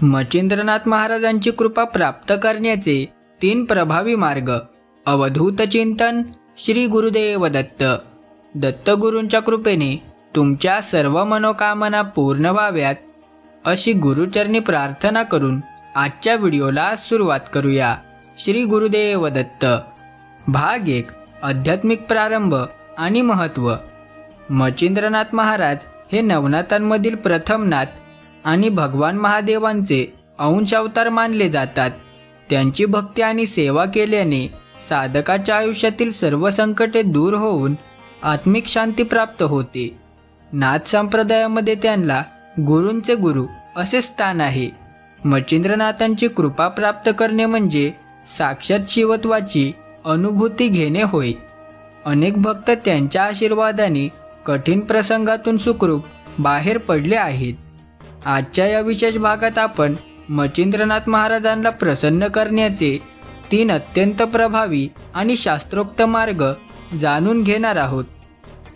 मच्छिंद्रनाथ महाराजांची कृपा प्राप्त करण्याचे 3 प्रभावी मार्ग. अवधूत चिंतन. श्री गुरुदेव दत्त. दत्तगुरूंच्या कृपेने तुमच्या सर्व मनोकामना पूर्ण व्हाव्यात अशी गुरुचरणी प्रार्थना करून आजच्या व्हिडिओला सुरुवात करूया. श्री गुरुदेव दत्त. भाग 1. आध्यात्मिक प्रारंभ आणि महत्त्व. मच्छिंद्रनाथ महाराज हे नवनाथांमधील प्रथम नाथ आणि भगवान महादेवांचे अंश अवतार मानले जातात. त्यांची भक्ती आणि सेवा केल्याने साधकाच्या आयुष्यातील सर्व संकटे दूर होऊन आत्मिक शांती प्राप्त होते. नाथ संप्रदायामध्ये त्यांना गुरूंचे गुरु असे स्थान आहे. मच्छिंद्रनाथांची कृपा प्राप्त करणे म्हणजे साक्षात शिवत्वाची अनुभूती घेणे होय. अनेक भक्त त्यांच्या आशीर्वादाने कठीण प्रसंगातून सुखरूप बाहेर पडले आहेत. आजच्या या विशेष भागात आपण मच्छिंद्रनाथ महाराजांना प्रसन्न करण्याचे 3 अत्यंत प्रभावी आणि शास्त्रोक्त मार्ग जाणून घेणार आहोत.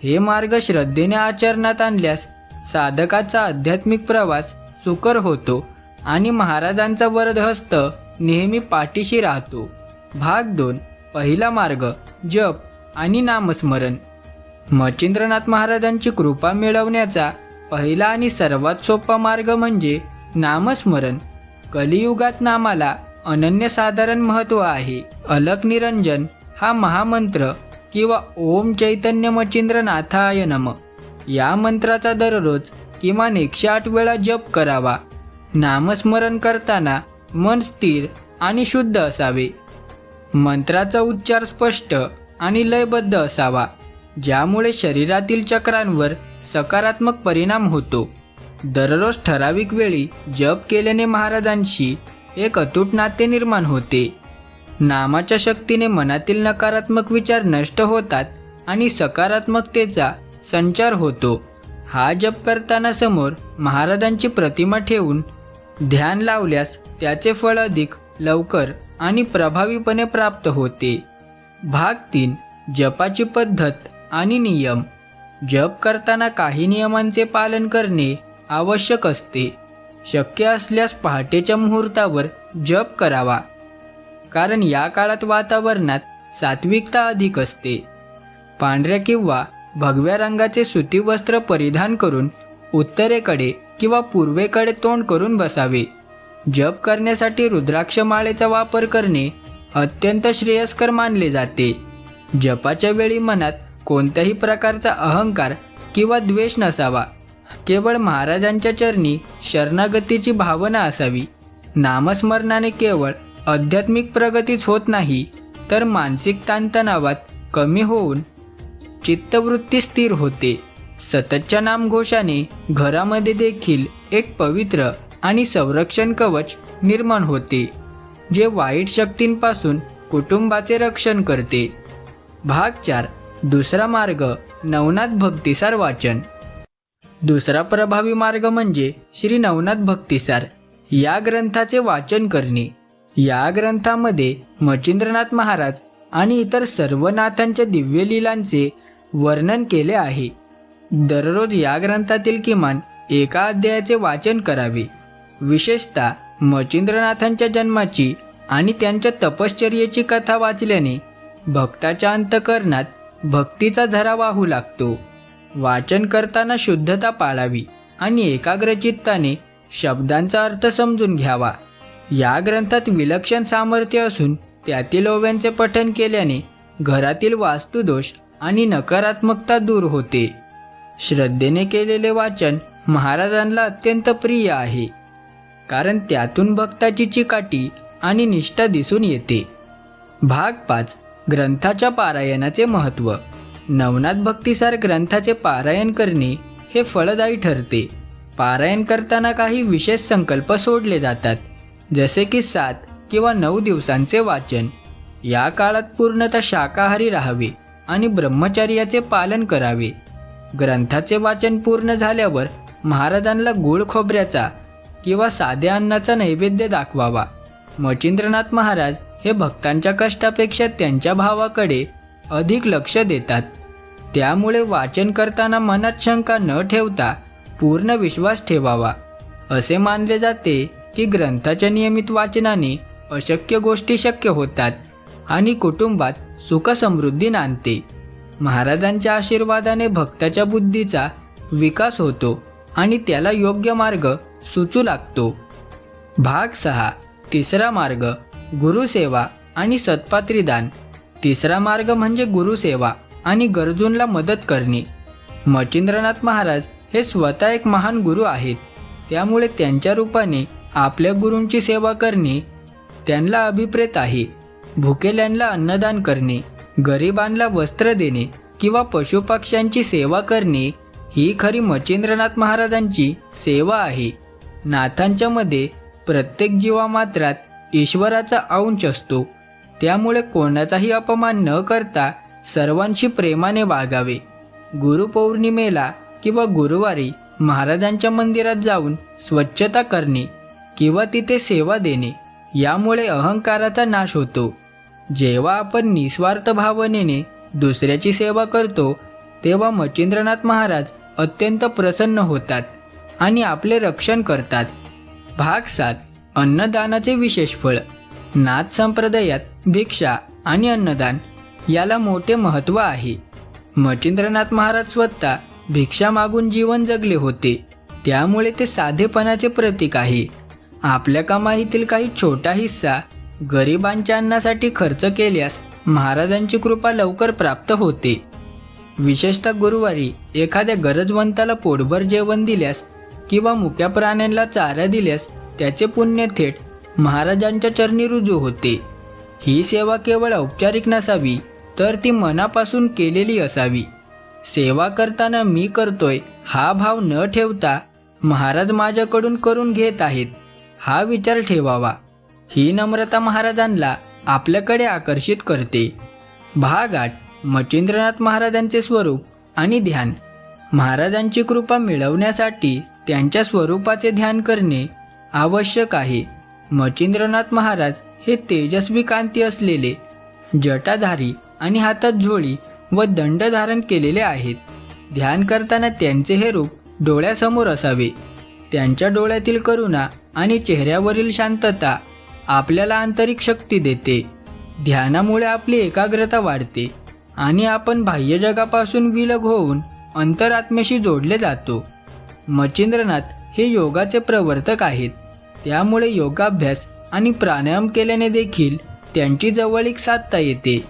हे मार्ग श्रद्धेने आचरणात आणल्यास साधकाचा आध्यात्मिक प्रवास सुकर होतो आणि महाराजांचा वरदहस्त नेहमी पाठीशी राहतो. भाग 2. पहिला मार्ग. जप आणि नामस्मरण. मच्छिंद्रनाथ महाराजांची कृपा मिळवण्याचा पहिला आणि सर्वात सोपा मार्ग म्हणजे नामस्मरण. कलियुगात नामाला अनन्यसाधारण महत्त्व आहे. अलक निरंजन हा महामंत्र किंवा ओम चैतन्य मच्छिंद्रनाथाय नमः या मंत्राचा दररोज किमान 108 वेळा जप करावा. नामस्मरण करताना मन स्थिर आणि शुद्ध असावे. मंत्राचा उच्चार स्पष्ट आणि लयबद्ध असावा, ज्यामुळे शरीरातील चक्रांवर सकारात्मक परिणाम होतो. दररोज ठराविक वेळी जप केल्याने महाराजांशी एक अतूट नाते निर्माण होते. नामाच्या शक्तीने मनातील नकारात्मक विचार नष्ट होतात आणि सकारात्मकतेचा संचार होतो. हा जप करताना समोर महाराजांची प्रतिमा ठेवून ध्यान लावल्यास त्याचे फळ अधिक लवकर आणि प्रभावीपणे प्राप्त होते. भाग 3. जपाची पद्धत आणि नियम. जप करताना काही नियमांचे पालन करणे आवश्यक असते. शक्य असल्यास पहाटेच्या मुहूर्तावर जप करावा, कारण या काळात वातावरणात सात्विकता अधिक असते. पांढऱ्या किंवा भगव्या रंगाचे सुती वस्त्र परिधान करून उत्तरेकडे किंवा पूर्वेकडे तोंड करून बसावे. जप करण्यासाठी रुद्राक्ष माळेचा वापर करणे अत्यंत श्रेयस्कर मानले जाते. जपाच्या वेळी मनात कोणत्याही प्रकारचा अहंकार किंवा द्वेष नसावा. केवळ महाराजांच्या चरणी शरणागतीची भावना असावी. नामस्मरणाने केवळ आध्यात्मिक प्रगतीच होत नाही, तर मानसिक ताणतणावात कमी होऊन चित्तवृत्ती स्थिर होते. सततच्या नामघोषाने घरामध्ये देखील एक पवित्र आणि संरक्षण कवच निर्माण होते, जे वाईट शक्तींपासून कुटुंबाचे रक्षण करते. भाग 4. दुसरा मार्ग. नवनाथ भक्तिसार वाचन. दुसरा प्रभावी मार्ग म्हणजे श्री नवनाथ भक्तिसार या ग्रंथाचे वाचन करणे. या ग्रंथामध्ये मच्छिंद्रनाथ महाराज आणि इतर सर्व नाथांच्या दिव्य लीलांचे वर्णन केले आहे. दररोज या ग्रंथातील किमान एका अध्यायाचे वाचन करावे. विशेषतः मच्छिंद्रनाथांच्या जन्माची आणि त्यांच्या तपश्चर्येची कथा वाचल्याने भक्ताच्या अंतःकरणात भक्तीचा झरा वाहू लागतो. वाचन करताना शुद्धता पाळावी आणि एकाग्रचित्ताने शब्दांचा अर्थ समजून घ्यावा. या ग्रंथात विलक्षण सामर्थ्य असून त्यातील ओव्यांचे पठण केल्याने घरातील वास्तुदोष आणि नकारात्मकता दूर होते. श्रद्धेने केलेले वाचन महाराजांना अत्यंत प्रिय आहे, कारण त्यातून भक्ताची चिकाटी आणि निष्ठा दिसून येते. भाग 5. ग्रंथाच्या पारायणाचे महत्त्व. नवनाथ भक्तिसार ग्रंथाचे पारायण करणे हे फलदायी ठरते. पारायण करताना काही विशेष संकल्प सोडले जातात, जसे की 7 किंवा 9 दिवसांचे वाचन. या काळात पूर्णतः शाकाहारी राहावे आणि ब्रह्मचर्याचे पालन करावे. ग्रंथाचे वाचन पूर्ण झाल्यावर महाराजांना गूळ खोबऱ्याचा किंवा साध्या अन्नाचा नैवेद्य दाखवावा. मच्छिंद्रनाथ महाराज हे भक्तांच्या कष्टापेक्षा त्यांच्या भावाकडे अधिक लक्ष देतात. त्यामुळे वाचन करताना मनात शंका न ठेवता पूर्ण विश्वास ठेवावा. असे मानले जाते की ग्रंथाच्या नियमित वाचनाने अशक्य गोष्टी शक्य होतात आणि कुटुंबात सुख समृद्धी नांदते. महाराजांच्या आशीर्वादाने भक्ताच्या बुद्धीचा विकास होतो आणि त्याला योग्य मार्ग सुचू लागतो. भाग 6. तिसरा मार्ग, गुरुसेवा आणि सत्पात्रीदान. तिसरा मार्ग म्हणजे गुरुसेवा आणि गरजूंना मदत करणे. मच्छिंद्रनाथ महाराज हे स्वतः एक महान गुरु आहेत. त्यामुळे त्यांच्या रूपाने आपल्या गुरूंची सेवा करणे त्यांना अभिप्रेत आहे. भुकेल्यांना अन्नदान करणे, गरिबांना वस्त्र देणे किंवा पशुपक्ष्यांची सेवा करणे ही खरी मच्छिंद्रनाथ महाराजांची सेवा आहे. नाथांच्या मध्ये प्रत्येक जीवामात्रात ईश्वराचा अंश असतो. त्यामुळे कोणाचाही अपमान न करता सर्वांशी प्रेमाने वागावे. गुरुपौर्णिमेला किंवा गुरुवारी महाराजांच्या मंदिरात जाऊन स्वच्छता करणे किंवा तिथे सेवा देणे यामुळे अहंकाराचा नाश होतो. जेव्हा आपण निस्वार्थ भावनेने दुसऱ्याची सेवा करतो तेव्हा मच्छिंद्रनाथ महाराज अत्यंत प्रसन्न होतात आणि आपले रक्षण करतात. भाग 7. अन्नदानाचे विशेष फळ. नाथ संप्रदायात भिक्षा आणि अन्नदान याला मोठे महत्त्व आहे. मच्छिंद्रनाथ महाराज स्वतः भिक्षा मागून जीवन जगले होते. त्यामुळे ते साधेपणाचे प्रतीक आहे. आपल्या कमाईतील काही छोटा हिस्सा गरिबांच्या अन्नासाठी खर्च केल्यास महाराजांची कृपा लवकर प्राप्त होते. विशेषतः गुरुवारी एखाद्या गरजवंताला पोटभर जेवण दिल्यास किंवा मुक्या प्राण्यांना चारा दिल्यास त्याचे पुण्य थेट महाराजांच्या चरणी रुजू होते. ही सेवा केवळ औपचारिक नसावी तर ती मनापासून केलेली असावी. सेवा करताना मी करतोय हा भाव न ठेवता महाराज माझ्याकडून करून घेत आहेत हा विचार ठेवावा. ही नम्रता महाराजांना आपल्याकडे आकर्षित करते. भाग 8. मच्छिंद्रनाथ महाराजांचे स्वरूप आणि ध्यान. महाराजांची कृपा मिळवण्यासाठी त्यांच्या स्वरूपाचे ध्यान करणे आवश्यक आहे. मच्छिंद्रनाथ महाराज हे तेजस्वी कांती असलेले, जटाधारी आणि हातात झोळी व दंड धारण केलेले आहेत. ध्यान करताना त्यांचे हे रूप डोळ्यासमोर असावे. त्यांच्या डोळ्यातील करुणा आणि चेहऱ्यावरील शांतता आपल्याला आंतरिक शक्ती देते. ध्यानामुळे आपली एकाग्रता वाढते आणि आपण बाह्य जगापासून विलग होऊन अंतरात्म्याशी जोडले जातो. मच्छिंद्रनाथ हे योगाचे प्रवर्तक आहेत. त्यामुळे योगाभ्यास आणि प्राणायाम केल्याने देखील त्यांची जवळीक साधता येते.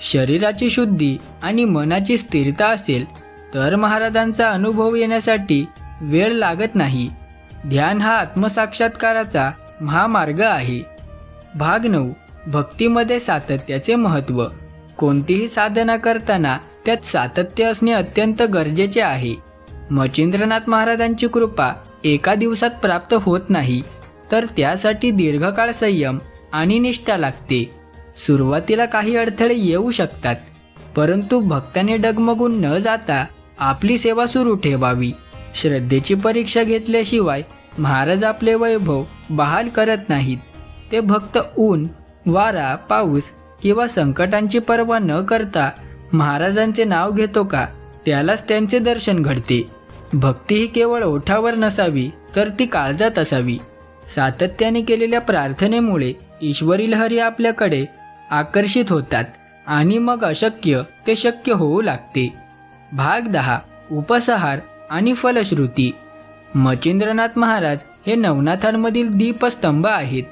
शरीराची शुद्धी आणि मनाची स्थिरता असेल तर महाराजांचा अनुभव येण्यासाठी वेळ लागत नाही. ध्यान हा आत्मसाक्षात्काराचा महामार्ग आहे. भाग 9. भक्तीमध्ये सातत्याचे महत्त्व. कोणतीही साधना करताना त्यात सातत्य असणे अत्यंत गरजेचे आहे. मच्छिंद्रनाथ महाराजांची कृपा एका दिवसात प्राप्त होत नाही तर त्यासाठी दीर्घकाळ संयम आणि निष्ठा लागते. सुरुवातीला काही अडथळे येऊ शकतात, परंतु भक्ताने डगमगून न जाता आपली सेवा सुरू ठेवावी. श्रद्धेची परीक्षा घेतल्याशिवाय महाराज आपले वैभव बहाल करत नाहीत. ते भक्त ऊन, वारा, पाऊस किंवा संकटांची पर्वा न करता महाराजांचे नाव घेतो का त्यालाच त्यांचे दर्शन घडते. भक्ती ही केवळ ओठावर नसावी तर ती काळजात असावी. सातत्याने केलेल्या प्रार्थनेमुळे ईश्वरी लहरी आपल्याकडे आकर्षित होतात आणि मग अशक्य ते शक्य होऊ लागते. भाग 10. उपसंहार आणि फलश्रुती. मच्छिंद्रनाथ महाराज हे नवनाथांमधील दीपस्तंभ आहेत.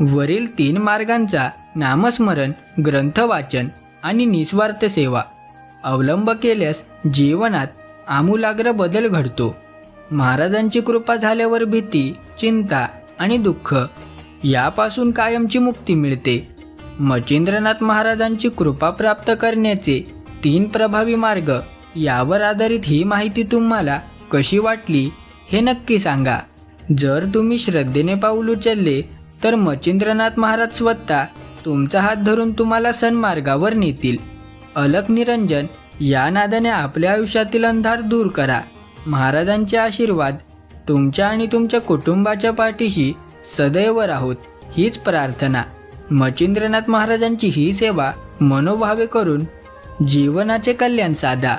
वरील 3 मार्गांचा नामस्मरण, ग्रंथवाचन आणि निस्वार्थ सेवा अवलंब केल्यास जीवनात आमूलाग्र बदल घडतो. महाराजांची कृपा झाल्यावर भीती, चिंता आणि दुःख यापासून कायमची मुक्ती मिळते. मच्छिंद्रनाथ महाराजांची कृपा प्राप्त करण्याचे 3 प्रभावी मार्ग यावर आधारित ही माहिती तुम्हाला कशी वाटली हे नक्की सांगा. जर तुम्ही श्रद्धेने पाऊल उचलले तर मच्छिंद्रनाथ महाराज स्वतः तुमचा हात धरून तुम्हाला सन्मार्गावर नेतील. अलख निरंजन या नादाने आपल्या आयुष्यातील अंधार दूर करा. महाराजांचे आशीर्वाद तुमच्या आणि तुमच्या कुटुंबाच्या पाठीशी सदैव राहोत हीच प्रार्थना. मच्छिंद्रनाथ महाराजांची ही सेवा मनोभावे करून जीवनाचे कल्याण साधा.